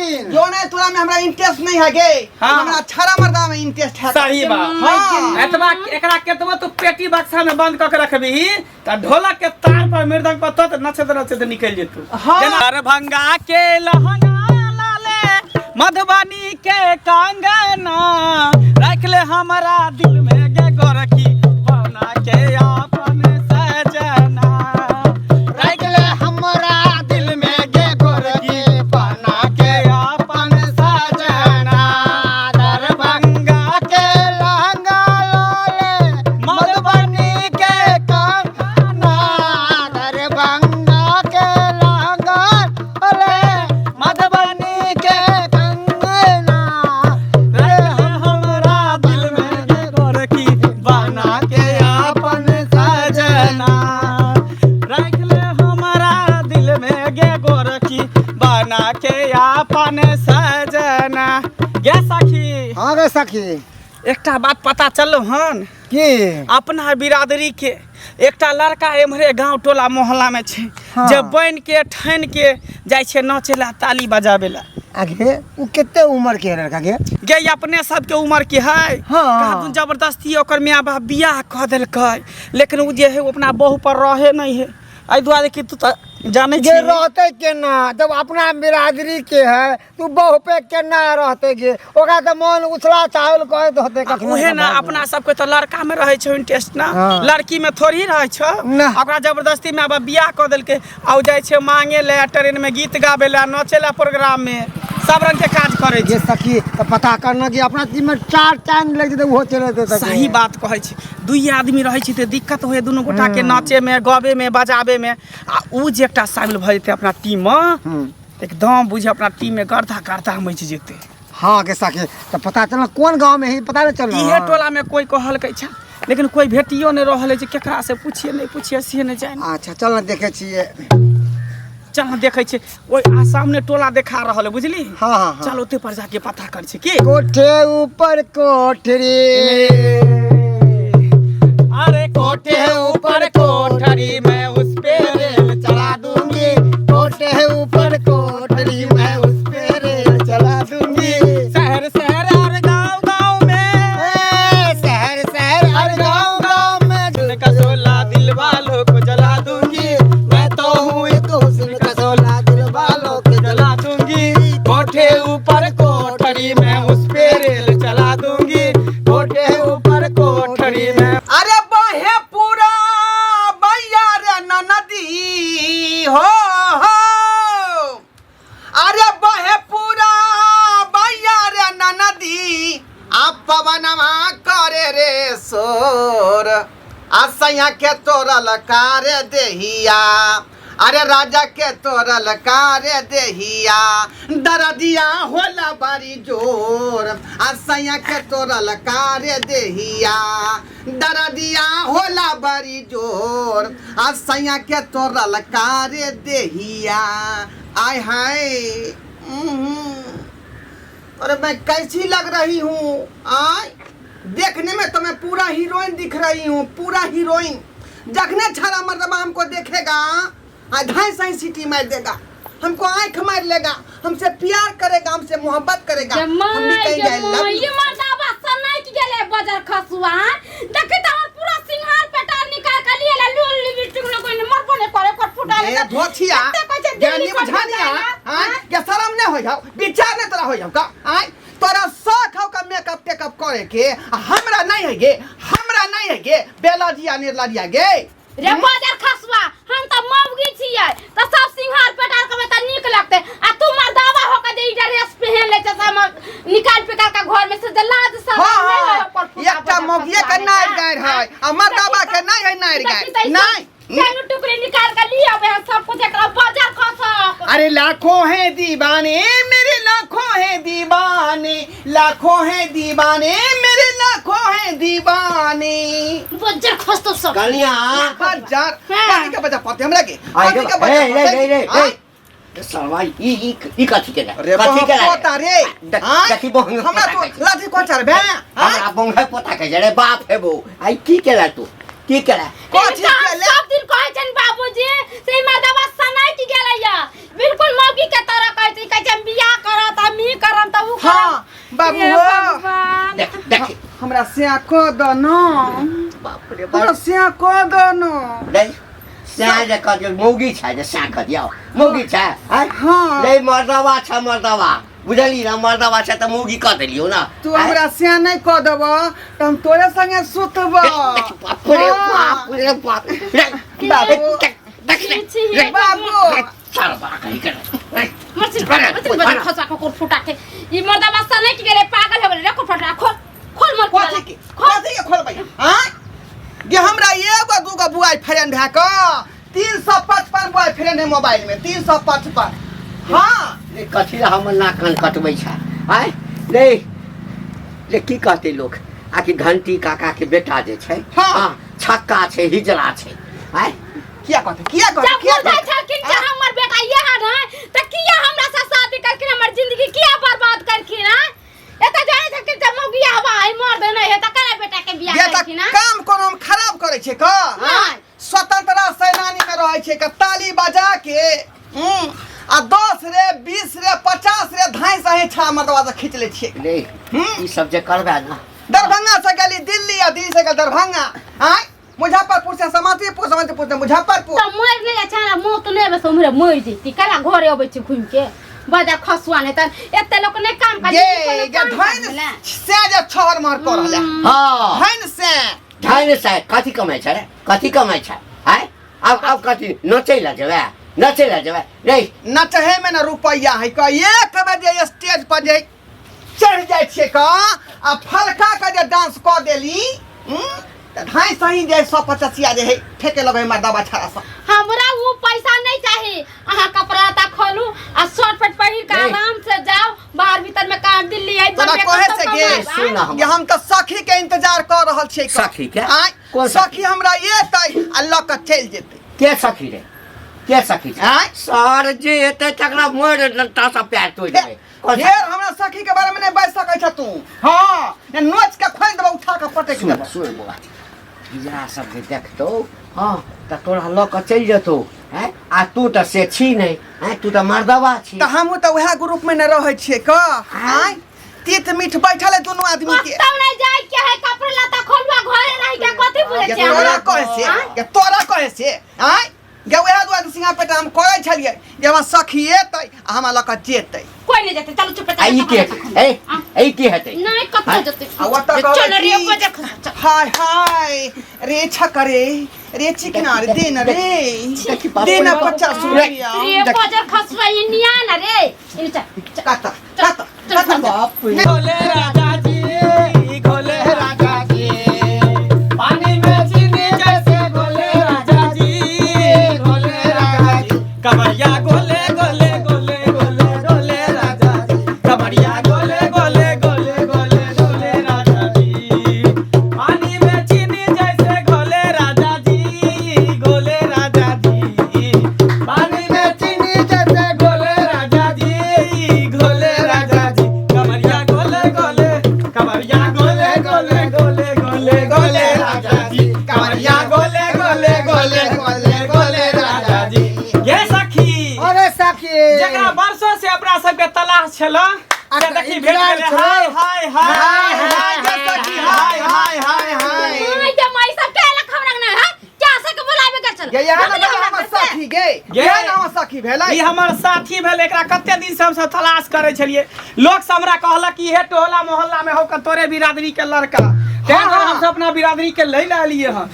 तीन जो नहीं तोरा में हमरा इंटरेस्ट नहीं है गे हाँ। हमरा छाड़ा मर्दा में इंटरेस्ट है सही बात हाँ। एतबा एकरा केतबो तू पेटी बक्सा में बंद क के रखबी त ढोलक के तार पर मृदंग पर तो नचते निकल जेतू हाँ। दरभंगा के लहंगा लाले मधुबनी के कंगना रख ले हमारा दिल में गे गोरखी पवना के अपन सजना रख ले हमारा दिल में गे गोरखी पवना के अपन सजना दरभंगा के लहंगा लाले मधुबनी के कंगना दरभंगा के लहंगा लाले मधुबनी के कंगना रे हमरा दिल में गे गोरखी बना के अपन सजना रख ले हमारा दिल में गे गोरखी बना के अपन सजना गे सखी हाँ गे सखी एकटा बात पता चलो हन की अपना बिरादरी के एकटा लड़का एम्हरे गांव टोला मोहल्ला में छे हाँ। जब बन के ठन के जाय छे नाचेला ताली बजावेला आगे वो कितने उम्र के है लड़का के गे ई अपने सबके उम्र के है हाँ। कहदुन जबरदस्ती ओकर माँ बाप बियाह कह देलकै लेकिन उ जे है वो अपना बहू पर रहे नहीं है एहि दुआरे कि तू त जाने जे छी रहते केना जब अपना बिरादरी के है तू बहु पे केना रहते गे ओकरा तो मन उछला चावल कहत होते कखनो उहे ना अपना सबके तो लड़का में रहे छो इंटरेस्ट ना हाँ। लड़की में थोड़ी रहे छो ना। ओकरा जबरदस्ती में अब बियाह कह देलकै आ जाय छे मांगे ले ट्रेन में गीत गावे ला नाचे ला प्रोग्राम में सब रंग के काज करे ये छे सखी तो पता करना कि अपना चीज में 4 टाइम लग जते वो चले देते सही बात कहै छी दुई आदमी रहे छी त दिक्कत होय दुनू गोटा के नाचे में गावे में बजावे में आ उ जे एकटा शामिल भ जेते अपना टीम में एकदम बुझे अपना टीम में गर्दा मच जेते हाँ के सखी तो पता चलना कौन गांव में है पता नहीं चल इहे टोला में कोई कहल कै छा लेकिन कोई भेटियो नहीं रहल जे केकरा से पूछिए से नहीं जाने अच्छा चल ना देखे छिए चल हम देखे छे ओइ आ सामने टोला देखा रहल है बुझली हाँ हाँ हाँ। चल ओते पर जाके पता कर छे की कोठे ऊपर कोठरी अरे कोठे ऊपर कोठरी में उस पे रेल चला दूंगी कोठे ऊपर कोठरी मैं उस पे रेल चला दूंगी शहर शहर और गांव गांव में शहर शहर और गांव गांव में हुस्न का शोला दिल वालों को जला दूंगी मैं तो हूँ एक हुस्न का शोला दिल वालों के जला दूंगी कोठे ऊपर कोठरी में उस पे रेल चला दूंगी कोठे ऊपर कोठरी में अरे बहे पूरा भैया रे नदी हो अरे बहे पूरा भैया रे नदी आप पवनमा करे रे सोर असैया के तोरल कारे देहिया अरे राजा के तोरल कारे देहिया दरदिया होला बारी जोर असैया के तोरल कारे देहिया दरदिया होला बारी जोर असैया के तोरल कारे देहिया आय हाय अरे मैं कैसी लग रही हूँ आय देखने में तो मैं पूरा हीरोइन दिख रही हूँ पूरा हीरोइन जखने छाड़ा मर्दबा हमको देखेगा ढाई सही सीटी मार देगा हमको आंख मार लेगा हमसे प्यार करेगा हमसे मोहब्बत करेगा हम भी कहेंगे I love you। ये मर्दाबा सनाई के गेले बाजार खसुआ देखि त हमर पूरा सिंहार पेटार निकाल के लिए ला लोल लिपस्टिक न कोई मर पने करे कट फुटा ए धोछिया ज्ञानी बुझानिया हां के शर्म न हो जाओ विचार न तोरा हो जाओ का हां तोरा शौक हो का मेकअप टेकअप करे के हमरा नहीं है गे हमरा नहीं है गे बेला जिया निर्ला जिया गे रे बाजार खसुआ हम त मौगी छियै त सब सिंहार पेटार के त नीक लगते आ तू मर्दाबा हो के ई ड्रेस पहन ले छ हम निकाल पेकाल का घर में से जे लाज सब एकटा मौगिया के नार गार है आ मर्दाबा के नहीं है नार गार नहीं चालू टुकड़ी निकाल के लिया बे सब कुछ एकरा बाजार खस अरे लाखों हैं दीवाने मेरे लाखों हैं दीवाने लाखों हैं दीवाने मेरे लाखों हैं दीवाने बाजार खस तो सब कलिया बाजार पानी का बजा पाते हमरा के पानी का ए बजा साला ई काठी के अरे पोता रे देखी बहन हमरा तो लाठी को चढ़ बे हमरा बंगा पोता के रे बाप है वो आई की केला तू की केला कोठी केले सब दिन कहै छन बाबूजी से मर्दाबा सनाई की गेलैया बिल्कुल मौगी के तरह कहै छै बियाह करत बाबू हे हो भगवान। देख देख हमरा से को दो न बाप रे हमरा बाप से को दो न नहीं साँझ कति मौगी छ जे साँ कति आऊ मौगी छ है हाँ। नहीं मर्दवा छ मर्दवा बुझली ना मर्दवा छ त मौगी कति लियो न तू हमरा से नहीं को देब त हम तोरे संगे सुतब बाप रे बाप रे बाप बाबू बाबू सारा बाका कर मर्सी बड़ा खसा को कोट फुटा के ई मर्दा बस्ता नहीं कि रे पागल है रे कोट फटा खोल खोल मत कथी के खोल भाई हां ये हमरा एगो दूगो बुआई फ्रेंड है का 355 बुआई फ्रेंड है मोबाइल में 355 हां ले कथी ला हमर नाकन कटबै छ है ले ले की कहते लोग आकि घंटी काका के बेटा जे छै हाँ। हां छक्का छै हिजड़ा छै है किया कहते जब बोल जाय छ कि हमर बेटा ये है ना त किया हमरा से शादी करके हमर जिंदगी किया बर्बाद करके ना एता जाने छ कि जब मौगिया हवा है मर दे नहीं है त कने बेटा के बियाह ये करके ना काम कोनो हम खराब करे छे का नहीं। स्वतंत्रता सेनानी में रहे छे का ताली बजा के आ 10 रे 20 रे 50 रे धाई सही छा मर्दवा से खींच ले छे ले ई सब जे करबे ना दरभंगा से गली दिल्ली या दिल्ली से गली दरभंगा आय मुजफ्फरपुर से समस्तीपुर से मुजफ्फरपुर त मर ले अच्छा मौत नहीं बस हमरे मर जेती कला घरे आबै छ घुम के बाजार खसुआ नहीं त एते लोग नहीं काम कर ये धैन से जे छहर मार कर रहले हां धैन से धाइन से कथी कमाइ छ रे कथी कमाइ छ है अब कथी नचै ला जेबे नहीं नचहे में ना रुपया है का 1 बजे स्टेज पर जे चढ़ जाय छे का आ फलका का जे डांस क देली त ढाई सही जे 150 जे है ठेके लगे मर्दाबा छाड़ा सब हमरा वो पैसा नहीं चाहिए अहाँ कपड़ा ता खोलू आ शर्ट पैंट पहिर के नहीं। आराम से जाओ बाहर भीतर में काम दिल्ली आई तोरा कहे से गे सुन हम ये हम त सखी के इंतजार कर रहल छे का सखी के? आय कौन सखी हमरा एतै आ ल के चल जेतै के सखी रे के सखी छ आय सर जे एते तकरा मोर डंटा सा पैर तोड़ देबे ढेर हमरा सखी के बारे में नहीं बाज सकै छ तू हां ये नोच के खोल देबो उठा के पटक देबो सुन बुआ हिजड़ा सब जे देखतो हां त तोरा ल के चल जतो हैं आ तू त से छी नहीं हैं तू त मर्दवा छी त हमहू त वह ग्रुप में न रहै छिए का आय तीत मीठ बैठल है दोनों आदमी के तब नहीं जाए के है कपड़ा लता खोलवा घरे रह के कथि बुझे ये छै तोरा कहे से ये तोरा कहे से आय गे वह दो आदमी सिंगा पेटा हम करे छलिए जे हम सखी एतै आ हमरा ल के जेतै कोई नहीं जाते चलो चुप आई के ए की हेतै नहीं कत जते आ वत चल रे कहै बजे छी, हाय हाय रे छकरे रे चिकना रे देन रे देन 50 रुपया रे बजे खसवा ये निया ना रे इन चल काता काता काता बाप रे गोले राजा जी गोले राजा जी पानी में चीनी जैसे गोले राजा जी गोले राजा जी कमरिया गोले गोले गोले गोले गोले राजा जी कमरिया गोले गोले गोले गोले गोले राजा जी पानी में चीनी जैसे गोले राजा जी गोले राजा जी पानी में चीनी जैसे गोले राजा जी गोले राजा जी कमरिया गोले गोले कमरिया गोले गोले गोले गोले गोले राजा जी कमरिया गोले गोले गोले गोले गोले राजा जी ये सखी अरे सखी जकरा वर्षों से अपना सबके तलाश छला अरे देखी भेट गेलै हाय हाय हाय हाय जे सखी हाय हाय हाय हाय नहीं जब मैं सब के लख हमरा ना है क्या से के बुलावे कर चल ये यहाँ ना हमर सखी गे गे। ये ना हमर सखी भेलै ई हमर साथी भेल एकरा कते दिन से हम सब तलाश करे छलिए लोग सब हमरा कहलक कि हे टोला मोहल्ला में हो के तोरे बिरादरी के लड़का तें हाँ। हम सब अपना बिरादरी के ले ला लिए हन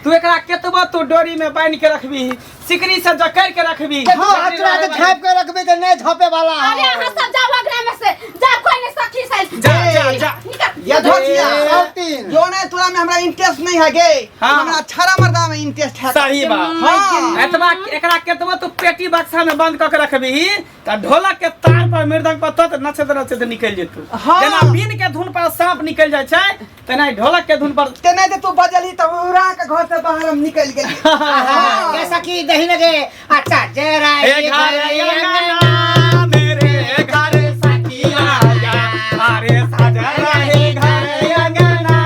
तू एकरा केतबो तू डोरी में बांध के रखबी सिकरी से जकड़ के रखबी हाथ के झाप के रखबे के नहीं झापे वाला अरे यहाँ सब जाओ अगला में से जा कोई नहीं सखी से जा जा जा निकल ये धोतिया सौतीन जो ने तोरा में हमरा इंटरेस्ट नहीं है गे हाँ। हमरा छरा मर्दा में इंटरेस्ट है सही बात हाँ। एतबा एकरा केतबो तू पेटी बक्सा में बंद क के रखबी त ढोलक के तार पर मृदंग पर तत नचत निकल जेतू हाँ। जेना बीन के धुन पर सांप निकल जाय छै तेना ढोलक के धुन पर ते नहीं तू बजली तो उड़ा के घर से बाहर हम निकल गेली के सखी दही लगे अच्छा जरा ए घर अंगना मेरे घर सखिया आया अरे साजा रहे घर अंगना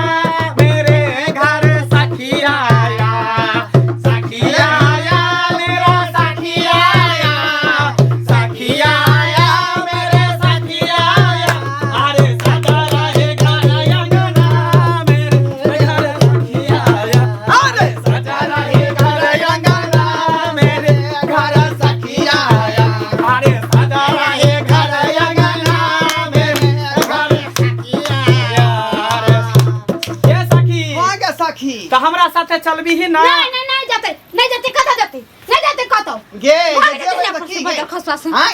मेरे घर सखिया आया सखिया आया मेरा सखिया आया सखिया आया मेरे सखिया आया अरे साजा तो हमरा साथे चलबी ही ना नहीं जाते कतौ जाते नहीं जाते कतौ गे भाग गे जाते गे अपने की से गे बदल खसवा से हां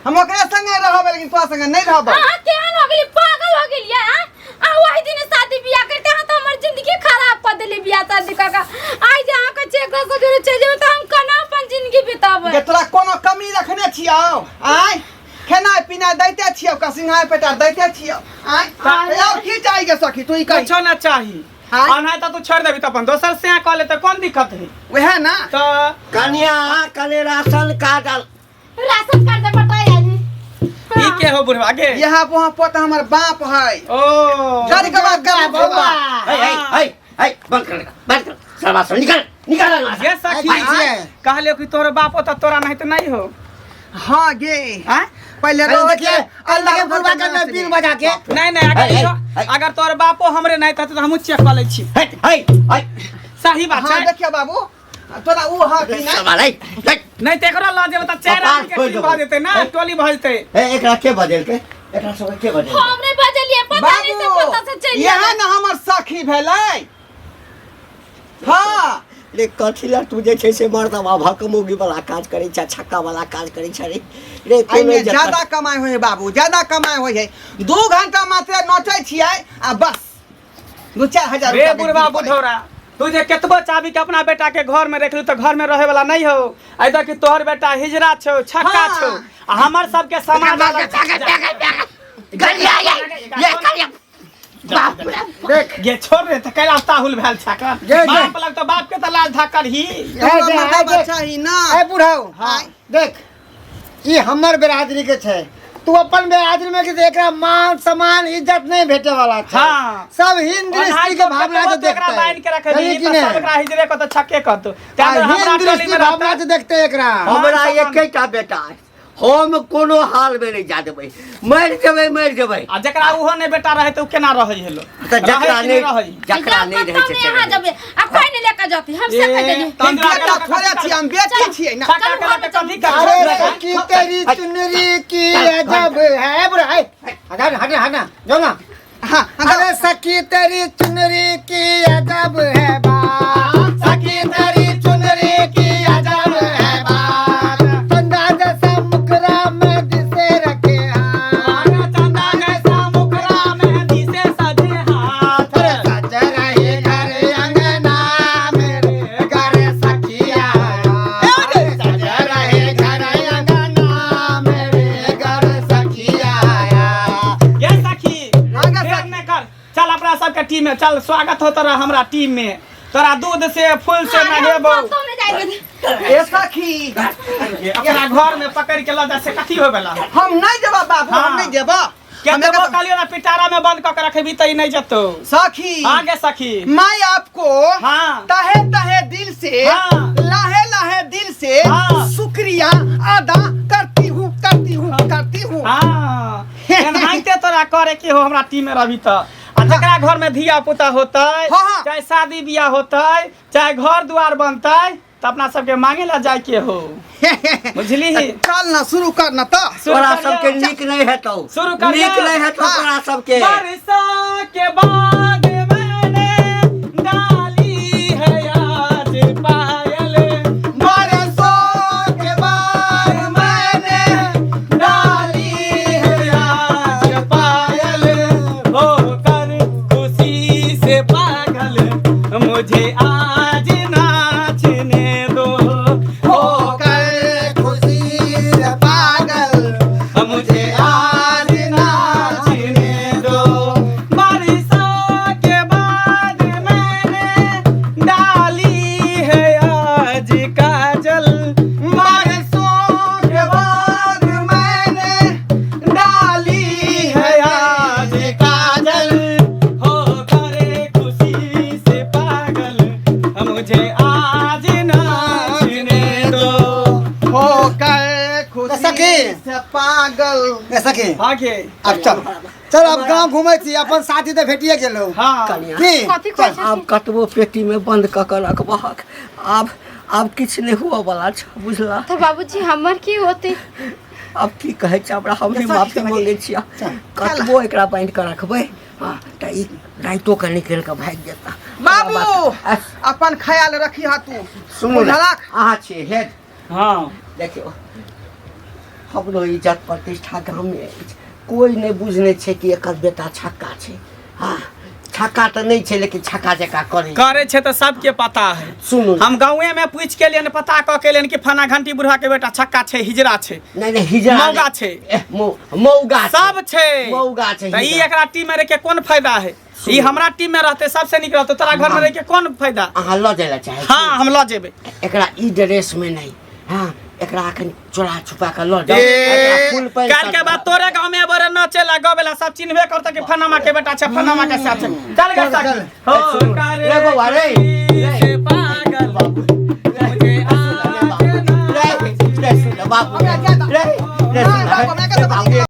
हम ओकरे संगे रहब लेकिन तोरा संगे नहीं रहब हां केहन हो गेली पागल हो गेली हां आ वही दिन शादी बियाह करते हैं तो हमर जिंदगी खराब कर देली बियाह शादी का आई जहां के चेक को जोरे चल जेबे तो हम कना अपन जिंदगी बिताबे गे तोरा कोनो कमी रखने छियौ आय खाना पीना दैते छियौ का सिंघार पेटार दैते छियौ आय और की चाहिए गे सखी तू ई कह कुछो ना चाही हाँ? और नहीं तो तू छोड़ देबी तो अपन दोसर से कह ले तो कौन दिक्कत है वह ना तो कन्या कने राशन कार्ड राशन कार्ड दे बताया जी ई के हो बुढ़वा के यहाँ वहाँ पोता हमर बाप है ओ गाड़ी के बात कर बाबा बंद कर सर्वासन निकाल ये सखी कहले कि तोर बाप हो तो तोरा नहीं तो नहीं हो हाँ गे हैं पहले अरे रोज देखिए अल्लाह के बुढ़वा का न पीर बजा के नहीं नहीं अगर तोर बापो हमरे नहीं था तो हम चेक कर ले छी सही बात हाँ है देखिए बाबू तोरा ऊ हाँ कि नहीं नहीं ते एकरा ला जेब त चार आदमी के की भ जेते ना टोली भ जेते एकरा के बदल के एकरा सब के बदल हमरे बजलिए पता नहीं से पता से चल यह न हमर सखी भेलै हाँ ले कथिला तू जे छै से मर्दवा भकमोगी वाला काज करै छै छक्का वाला काज करै छै रे एहिमे ज्यादा कमाई होइ है बाबू ज्यादा कमाई होइ है 2 घंटा मात्र नोचै छियै आ बस 2-4 हजार रे बुढ़वा बुढ़ौरा तू जे केतबो चाबी के अपना बेटा के घर में रखलू तो घर में रहे वाला नहीं हो आई तो कि तोहर बेटा हिजरा छौ छक्का हाँ। छौ आ हमर सब के सामान देख ये छोड़ रे त कैला ताहुल भेल छका बाप लग तो बाप के त लाज धाकर ही बच्चा ही ना ए बुढ़ाऊ हाँ। देख ई हमर बिरादरी के छै तू अपन बिरादरी में कि एकरा मान सम्मान इज्जत नहीं भेटे वाला छै हाँ। सब हिंद दृष्टि के भावना से देखते एकरा बांध के रखे है दी कि तो नहीं? सब एकरा हिजरे को तो छक्के कर दो त्यागर हमरा हिंद टोली दृष्टि में भावना रहता से देखते एकरा हमरा एकेटा बेटा है हम कोनो हाल में नहीं जा देबै मर जेबै आ जकरा उहो ने बेटा रहे तो केना रहे हेलो त जकरा नहीं रहै छै यहां जबे आ कोई नहीं लेकर जाती हम से कह देनी बेटा थोड़े छियै हम बेटी छियै ना छक्का के लटे कथी अरे कर सखी तेरी चुनरी की अजब है बुढ़ा हटा जो ना हाँ अरे सखी तेरी चुनरी की अजब है बात सखी तेरी चुनरी की अजब है बात चंदा जैसा मुखरा में जिसे रखे हाथ चंदा जैसा मुखरा में दिसे सजे हाथ सज रहे घर अंगना मेरे घर सखिया सज रहे घर अंगना मेरे घर सखिया ये सखी देर न कर चल अपना सबके टीम में चल स्वागत हो तोरा हमरा टीम में तोरा दूध से फूल से नहेबो तो नहीं जाएंगे ए सखी अपना घर में पकड़ के लदा से कथी हो गेला हम नहीं जेबा बाबू हम नहीं जेबा केतबो कलियो ना पिटारा में बंद क के रखबी तई नहीं जतो सखी आगे सखी मैं आपको हाँ। तहे तहे दिल से हाँ। लाहे लाहे दिल से हाँ। शुक्रिया अदा करती हूँ हां एनाइते तोरा करे के हो हमरा टीम में रहबी त आ जकरा घर में धिया पुता होतै हाँ। चाहे शादी बियाह होतै चाहे घर द्वार बनतै त अपना सबके मांगे ला जाय के हो बुझली चल ना शुरू कर ना तो तोरा सबके नीक नहीं हेतौ शुरू कर नीक नहीं हेतौ तोरा सबके बरसा के बाद मैंने डाली है आज पायल बरसों के बाद मैंने डाली है आज पायल होकर खुशी से पागल मुझे आज नाचने दो होकर खुशी से पागल मुझे आज नाचने दो बारिशों के बाद मैंने डाली है आज काजल बरसों के बाद मैंने डाली है आज काजल होकर खुशी से पागल मुझे आज नाचने दो होकर खुशी सखी। से पागल ऐसा के आगे अब चल अब गांव घूमे छी अपन साथी तो भेटिए गेलो हाँ की कथी चल। कहै आब कतबो पेटी में बंद क के रखबहक आब किछु नहीं हुआ वाला छ बुझला तो बाबूजी हमर की होते अब की कहै छै हमरा हम भी माफी मांगे छियै कतबो एकरा बांध के रखबै हां त ई राइतो के निकल के भाग जेता बाबू अपन ख्याल रखी हा तू सुनू ने बुझलक? अहाँ छियै हेड हाँ देखियो हमरो इज्जत प्रतिष्ठा गाममे अछि कोई नहि बुझने छै कि एकर बेटा छक्का छै हाँ छक्का तऽ नहीं छै लेकिन छक्का जका करे छे तो सबके पता है। सुनू हम गाँवे में पूछ के लिए पता क के लिए कि फना घंटी बुढ़ा के बेटा छक्का छे हिजरा छे नहीं हिजरा मौगा छे मौगा सब छे मौगा छे तो ई एकरा टीम में रह के कौन फायदा है? ई हमरा टीम में रहते सबसे निक रहते तोरा घर में रह के कौन फायदा? अहाँ ल जाय ला चाहे हाँ हम ल जेबे एकरा ई ड्रेस में नहीं हाँ एकरा अखन चोरा छुपा के ल जाओ एकरा फुल पैंट कल के बाद तोरे गांव में बरे न चला गवेला सब चिन्हबे करता कि फनामा के बेटा छे फनामा के साथ चल गे एगो अरे